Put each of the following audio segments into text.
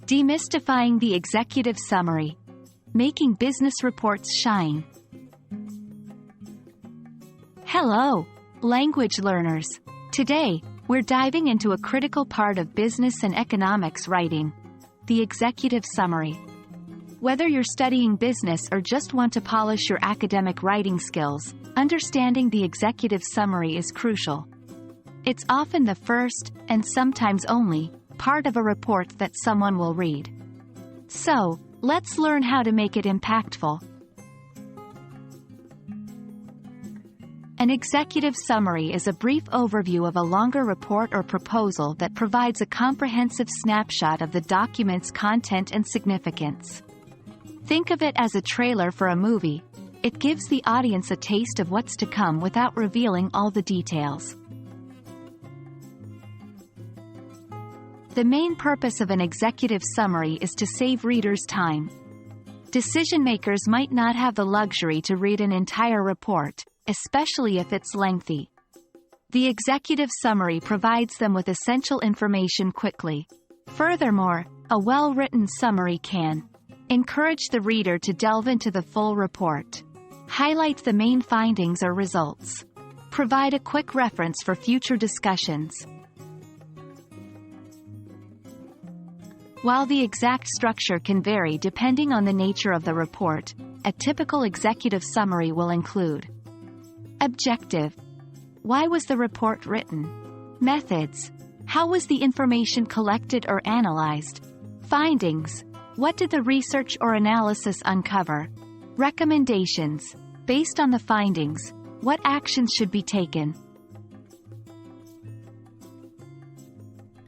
Demystifying the Executive Summary. Making business reports shine. Hello, language learners. Today, we're diving into a critical part of business and economics writing, the executive summary. Whether you're studying business or just want to polish your academic writing skills, understanding the executive summary is crucial. It's often the first, and sometimes only, part of a report that someone will read. So, let's learn how to make it impactful. An executive summary is a brief overview of a longer report or proposal that provides a comprehensive snapshot of the document's content and significance. Think of it as a trailer for a movie. It gives the audience a taste of what's to come without revealing all the details. The main purpose of an executive summary is to save readers time. Decision-makers might not have the luxury to read an entire report, especially if it's lengthy. The executive summary provides them with essential information quickly. Furthermore, a well-written summary can encourage the reader to delve into the full report, highlight the main findings or results, provide a quick reference for future discussions. While the exact structure can vary depending on the nature of the report, a typical executive summary will include: objective. Why was the report written? Methods. How was the information collected or analyzed? Findings. What did the research or analysis uncover? Recommendations. Based on the findings, what actions should be taken?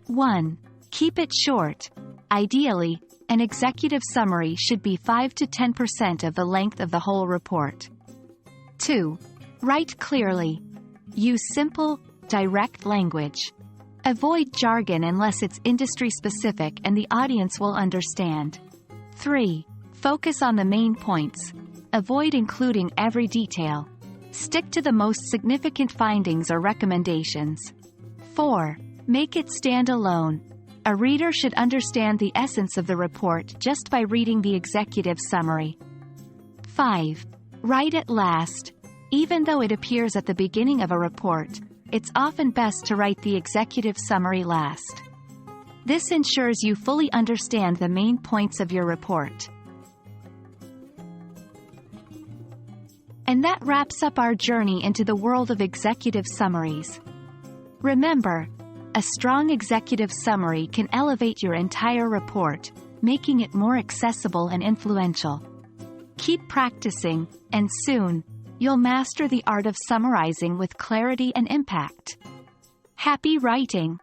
1. Keep it short. Ideally, an executive summary should be 5 to 10% of the length of the whole report. 2. Write clearly. Use simple, direct language. Avoid jargon unless it's industry-specific and the audience will understand. 3. Focus on the main points. Avoid including every detail. Stick to the most significant findings or recommendations. 4. Make it stand alone. A reader should understand the essence of the report just by reading the executive summary. 5. Write it last. Even though it appears at the beginning of a report, it's often best to write the executive summary last. This ensures you fully understand the main points of your report. And that wraps up our journey into the world of executive summaries. Remember, a strong executive summary can elevate your entire report, making it more accessible and influential. Keep practicing, and soon, you'll master the art of summarizing with clarity and impact. Happy writing!